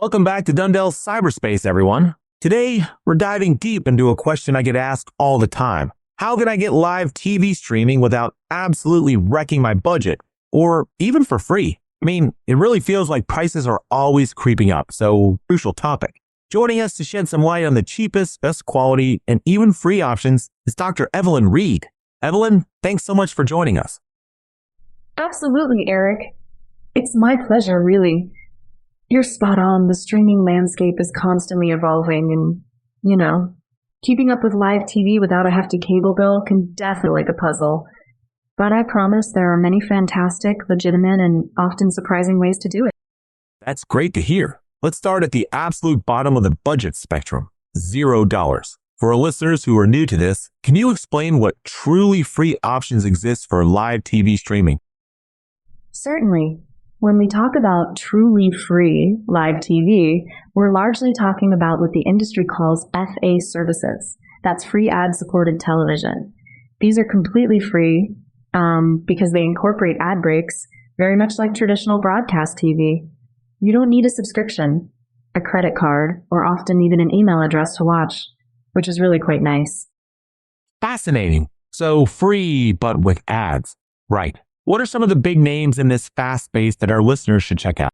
Welcome back to Dundell's Cyberspace, everyone. Today, we're diving deep into a question I get asked all the time. How can I get live TV streaming without absolutely wrecking my budget, or even for free? I mean, it really feels like prices are always creeping up, so crucial topic. Joining us to shed some light on the cheapest, best quality, and even free options is Dr. Evelyn Reed. Evelyn, thanks so much for joining us. Absolutely, Eric. It's my pleasure, really. You're spot on. The streaming landscape is constantly evolving and, keeping up with live TV without a hefty cable bill can definitely be a puzzle. But I promise there are many fantastic, legitimate, and often surprising ways to do it. That's great to hear. Let's start at the absolute bottom of the budget spectrum, $0. For our listeners who are new to this, can you explain what truly free options exist for live TV streaming? Certainly. When we talk about truly free live TV, we're largely talking about what the industry calls FA services. That's free ad-supported television. These are completely free because they incorporate ad breaks, very much like traditional broadcast TV. You don't need a subscription, a credit card, or often even an email address to watch, which is really quite nice. Fascinating. So free, but with ads. Right. What are some of the big names in this fast space that our listeners should check out?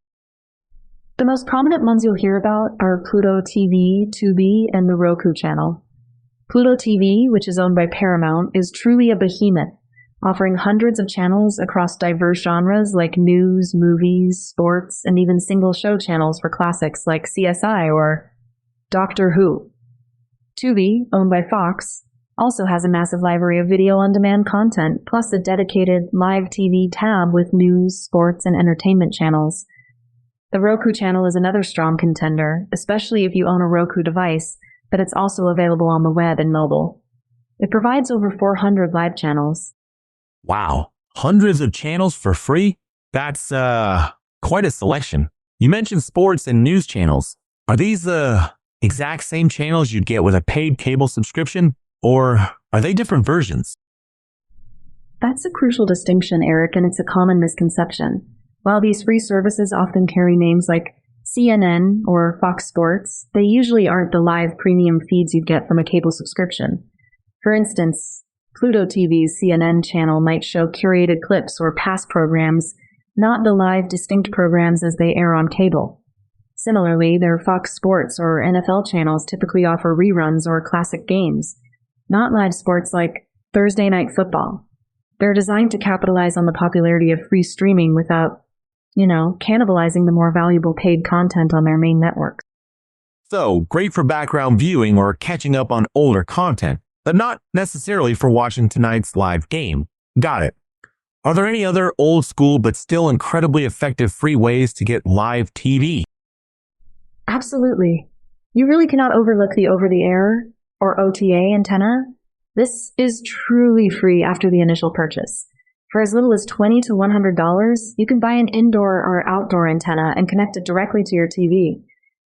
The most prominent ones you'll hear about are Pluto TV, Tubi, and the Roku channel. Pluto TV, which is owned by Paramount, is truly a behemoth, offering hundreds of channels across diverse genres like news, movies, sports, and even single show channels for classics like CSI or Doctor Who. Tubi, owned by Fox, also has a massive library of video-on-demand content, plus a dedicated live TV tab with news, sports, and entertainment channels. The Roku channel is another strong contender, especially if you own a Roku device, but it's also available on the web and mobile. It provides over 400 live channels. Wow, hundreds of channels for free? That's quite a selection. You mentioned sports and news channels. Are these the exact same channels you'd get with a paid cable subscription? Or are they different versions? That's a crucial distinction, Eric, and it's a common misconception. While these free services often carry names like CNN or Fox Sports, they usually aren't the live premium feeds you'd get from a cable subscription. For instance, Pluto TV's CNN channel might show curated clips or past programs, not the live distinct programs as they air on cable. Similarly, their Fox Sports or NFL channels typically offer reruns or classic games, not live sports like Thursday Night Football. They're designed to capitalize on the popularity of free streaming without, cannibalizing the more valuable paid content on their main networks. So, great for background viewing or catching up on older content, but not necessarily for watching tonight's live game. Got it. Are there any other old school but still incredibly effective free ways to get live TV? Absolutely. You really cannot overlook the over-the-air or OTA antenna. This is truly free after the initial purchase. For as little as $20 to $100, you can buy an indoor or outdoor antenna and connect it directly to your TV.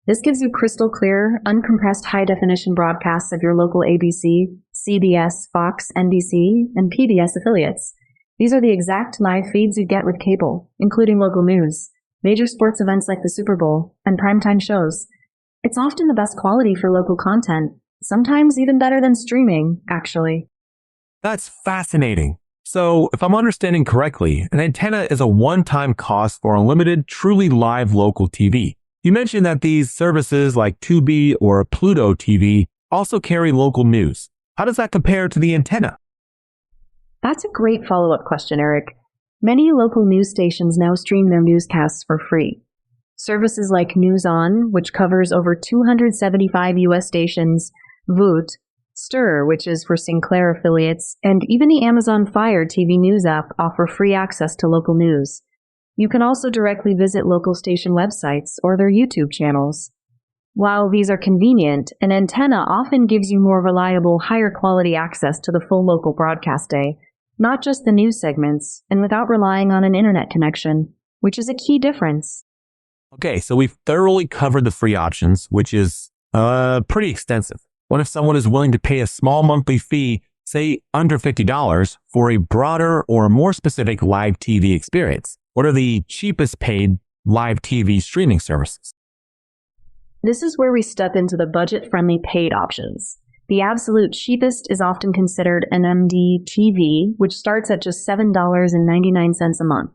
This gives you crystal clear, uncompressed high-definition broadcasts of your local ABC, CBS, Fox, NBC, and PBS affiliates. These are the exact live feeds you get with cable, including local news, major sports events like the Super Bowl, and primetime shows. It's often the best quality for local content, sometimes even better than streaming, actually. That's fascinating. So, if I'm understanding correctly, an antenna is a one-time cost for unlimited, truly live local TV. You mentioned that these services like Tubi or Pluto TV also carry local news. How does that compare to the antenna? That's a great follow-up question, Eric. Many local news stations now stream their newscasts for free. Services like News On, which covers over 275 U.S. stations, Voot, Stir, which is for Sinclair affiliates, and even the Amazon Fire TV news app offer free access to local news. You can also directly visit local station websites or their YouTube channels. While these are convenient, an antenna often gives you more reliable, higher quality access to the full local broadcast day, not just the news segments, and without relying on an internet connection, which is a key difference. Okay, so we've thoroughly covered the free options, which is pretty extensive. What if someone is willing to pay a small monthly fee, say under $50, for a broader or more specific live TV experience? What are the cheapest paid live TV streaming services? This is where we step into the budget-friendly paid options. The absolute cheapest is often considered an MDTV, which starts at just $7.99 a month.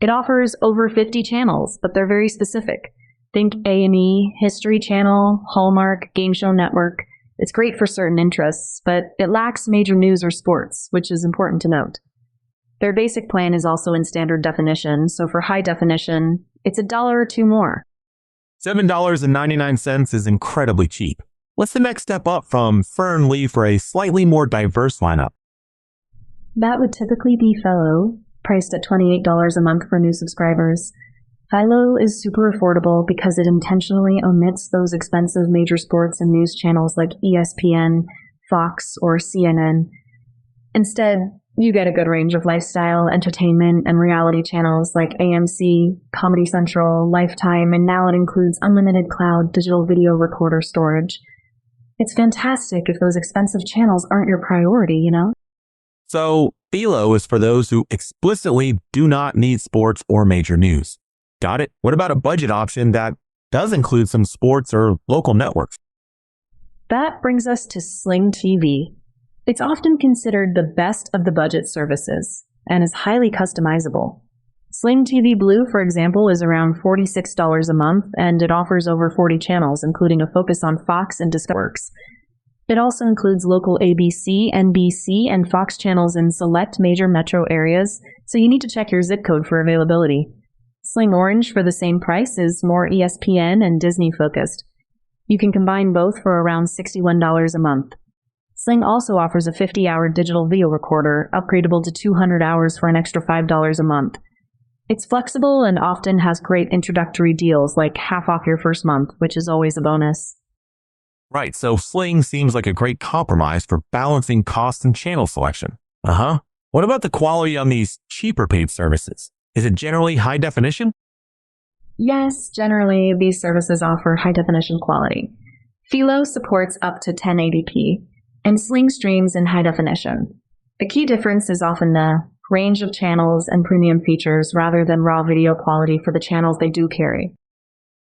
It offers over 50 channels, but they're very specific. Think A&E, History Channel, Hallmark, Game Show Network. It's great for certain interests, but it lacks major news or sports, which is important to note. Their basic plan is also in standard definition, so for high definition, it's $1 or $2 more. $7.99 is incredibly cheap. What's the next step up from Fern Lee for a slightly more diverse lineup? That would typically be Fellow, priced at $28 a month for new subscribers. Philo is super affordable because it intentionally omits those expensive major sports and news channels like ESPN, Fox, or CNN. Instead, you get a good range of lifestyle, entertainment, and reality channels like AMC, Comedy Central, Lifetime, and now it includes unlimited cloud digital video recorder storage. It's fantastic if those expensive channels aren't your priority, you know? So, Philo is for those who explicitly do not need sports or major news. Got it? What about a budget option that does include some sports or local networks? That brings us to Sling TV. It's often considered the best of the budget services and is highly customizable. Sling TV Blue, for example, is around $46 a month, and it offers over 40 channels, including a focus on Fox and Discovery Networks. It also includes local ABC, NBC, and Fox channels in select major metro areas, so you need to check your zip code for availability. Sling Orange, for the same price, is more ESPN and Disney focused. You can combine both for around $61 a month. Sling also offers a 50-hour digital video recorder, upgradable to 200 hours for an extra $5 a month. It's flexible and often has great introductory deals like half off your first month, which is always a bonus. Right, so Sling seems like a great compromise for balancing cost and channel selection. What about the quality on these cheaper paid services? Is it generally high definition? Yes, generally these services offer high definition quality. Philo supports up to 1080p, and Sling streams in high definition. The key difference is often the range of channels and premium features rather than raw video quality for the channels they do carry.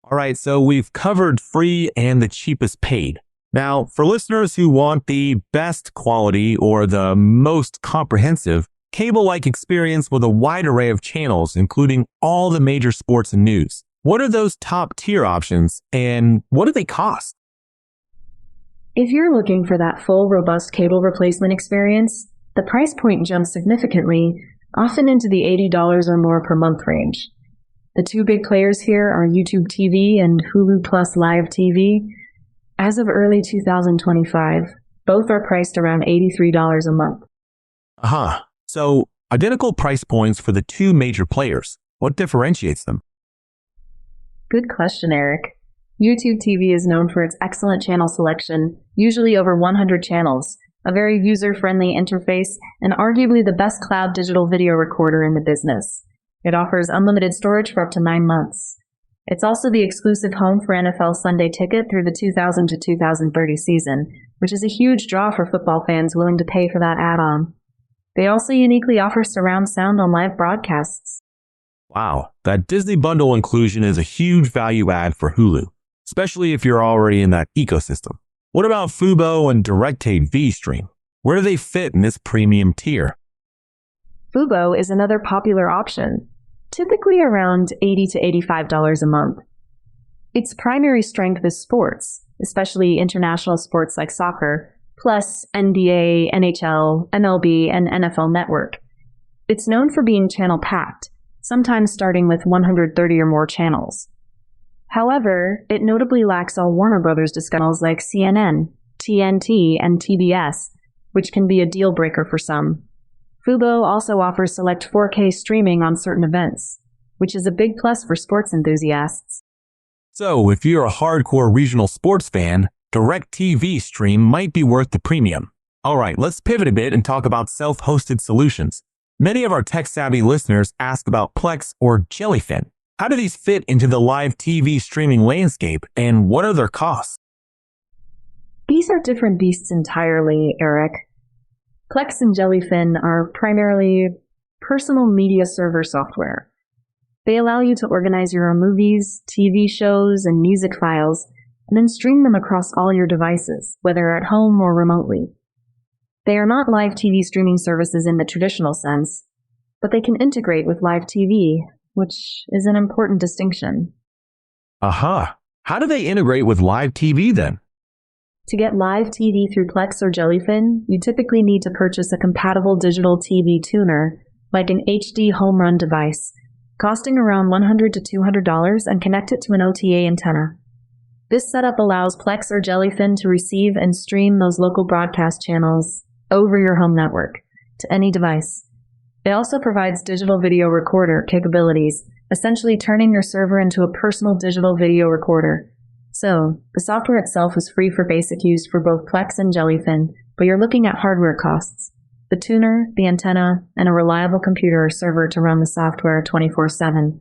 All right, so we've covered free and the cheapest paid. Now, for listeners who want the best quality or the most comprehensive cable-like experience with a wide array of channels, including all the major sports and news, what are those top tier options and what do they cost? If you're looking for that full, robust cable replacement experience, the price point jumps significantly, often into the $80 or more per month range. The two big players here are YouTube TV and Hulu Plus Live TV. As of early 2025, both are priced around $83 a month. So, identical price points for the two major players. What differentiates them? Good question, Eric. YouTube TV is known for its excellent channel selection, usually over 100 channels, a very user-friendly interface, and arguably the best cloud digital video recorder in the business. It offers unlimited storage for up to 9 months. It's also the exclusive home for NFL Sunday Ticket through the 2000 to 2030 season, which is a huge draw for football fans willing to pay for that add-on. They also uniquely offer surround sound on live broadcasts. Wow, that Disney bundle inclusion is a huge value add for Hulu, especially if you're already in that ecosystem. What about Fubo and DirecTV Stream? Where do they fit in this premium tier? Fubo is another popular option, typically around $80 to $85 a month. Its primary strength is sports, especially international sports like soccer, plus NBA, NHL, MLB, and NFL Network. It's known for being channel-packed, sometimes starting with 130 or more channels. However, it notably lacks all Warner Brothers channels like CNN, TNT, and TBS, which can be a deal breaker for some. Fubo also offers select 4K streaming on certain events, which is a big plus for sports enthusiasts. So, if you're a hardcore regional sports fan, DirecTV Stream might be worth the premium. All right, let's pivot a bit and talk about self-hosted solutions. Many of our tech-savvy listeners ask about Plex or Jellyfin. How do these fit into the live TV streaming landscape, and what are their costs? These are different beasts entirely, Eric. Plex and Jellyfin are primarily personal media server software. They allow you to organize your own movies, TV shows, and music files and then stream them across all your devices, whether at home or remotely. They are not live TV streaming services in the traditional sense, but they can integrate with live TV, which is an important distinction. Aha. How do they integrate with live TV then? To get live TV through Plex or Jellyfin, you typically need to purchase a compatible digital TV tuner, like an HD home run device, costing around $100 to $200, and connect it to an OTA antenna. This setup allows Plex or Jellyfin to receive and stream those local broadcast channels over your home network to any device. It also provides digital video recorder capabilities, essentially turning your server into a personal digital video recorder. So, the software itself is free for basic use for both Plex and Jellyfin, but you're looking at hardware costs. The tuner, the antenna, and a reliable computer or server to run the software 24/7.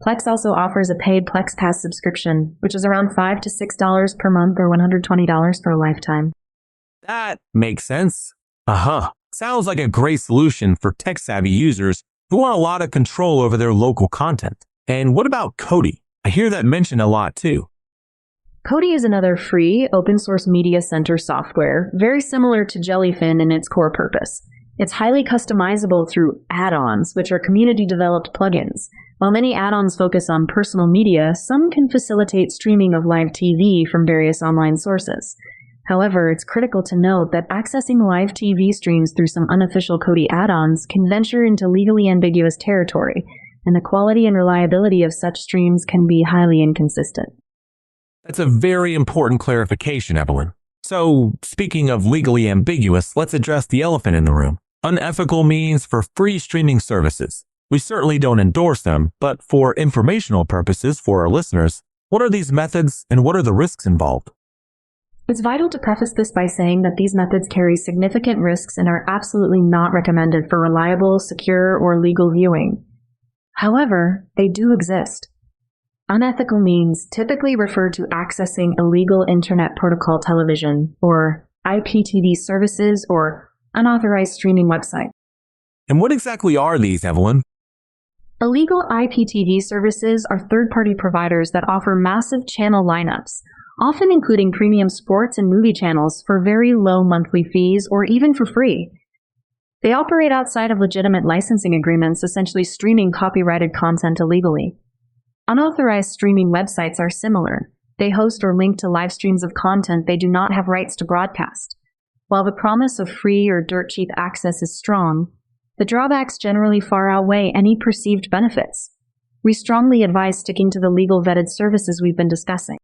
Plex also offers a paid Plex Pass subscription, which is around $5 to $6 per month or $120 for a lifetime. That makes sense. Sounds like a great solution for tech-savvy users who want a lot of control over their local content. And what about Kodi? I hear that mentioned a lot too. Kodi is another free, open-source media center software, very similar to Jellyfin in its core purpose. It's highly customizable through add-ons, which are community-developed plugins. While many add-ons focus on personal media, some can facilitate streaming of live TV from various online sources. However, it's critical to note that accessing live TV streams through some unofficial Kodi add-ons can venture into legally ambiguous territory, and the quality and reliability of such streams can be highly inconsistent. That's a very important clarification, Evelyn. So, speaking of legally ambiguous, let's address the elephant in the room. Unethical means for free streaming services. We certainly don't endorse them, but for informational purposes for our listeners, what are these methods and what are the risks involved? It's vital to preface this by saying that these methods carry significant risks and are absolutely not recommended for reliable, secure, or legal viewing. However, they do exist. Unethical means typically refer to accessing illegal Internet Protocol television, or IPTV services, or unauthorized streaming websites. And what exactly are these, Evelyn? Illegal IPTV services are third-party providers that offer massive channel lineups, often including premium sports and movie channels for very low monthly fees or even for free. They operate outside of legitimate licensing agreements, essentially streaming copyrighted content illegally. Unauthorized streaming websites are similar. They host or link to live streams of content they do not have rights to broadcast. While the promise of free or dirt-cheap access is strong, the drawbacks generally far outweigh any perceived benefits. We strongly advise sticking to the legal vetted services we've been discussing.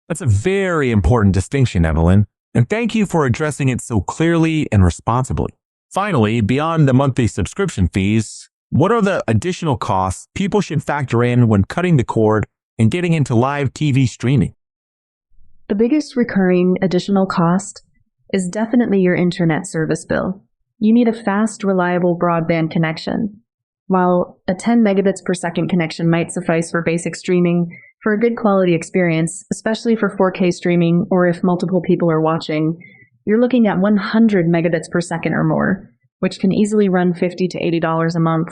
That's a very important distinction, Evelyn, and thank you for addressing it so clearly and responsibly. Finally, beyond the monthly subscription fees, what are the additional costs people should factor in when cutting the cord and getting into live TV streaming? The biggest recurring additional cost is definitely your internet service bill. You need a fast, reliable broadband connection. While a 10 megabits per second connection might suffice for basic streaming, for a good quality experience, especially for 4K streaming or if multiple people are watching, you're looking at 100 megabits per second or more, which can easily run $50 to $80 a month.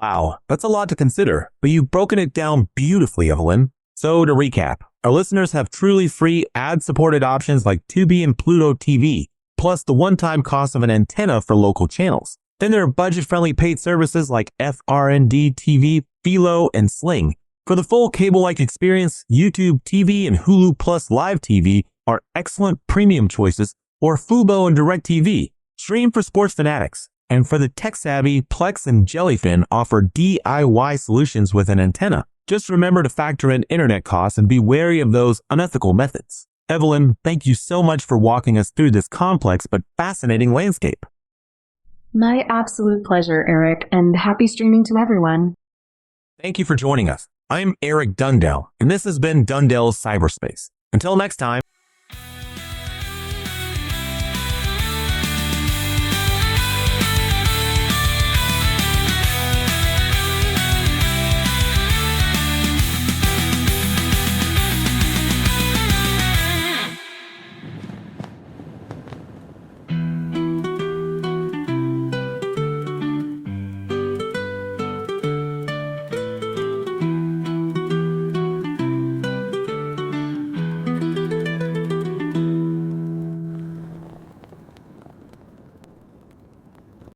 Wow, that's a lot to consider, but you've broken it down beautifully, Evelyn. So to recap, our listeners have truly free ad-supported options like Tubi and Pluto TV, plus the one-time cost of an antenna for local channels. Then there are budget-friendly paid services like FRND TV, Philo, and Sling. For the full cable-like experience, YouTube TV and Hulu Plus Live TV are excellent premium choices, or Fubo and DirecTV. Stream for sports fanatics. And for the tech-savvy, Plex and Jellyfin offer DIY solutions with an antenna. Just remember to factor in internet costs and be wary of those unethical methods. Evelyn, thank you so much for walking us through this complex but fascinating landscape. My absolute pleasure, Eric, and happy streaming to everyone. Thank you for joining us. I'm Eric Dundell, and this has been Dundell's Cyberspace. Until next time.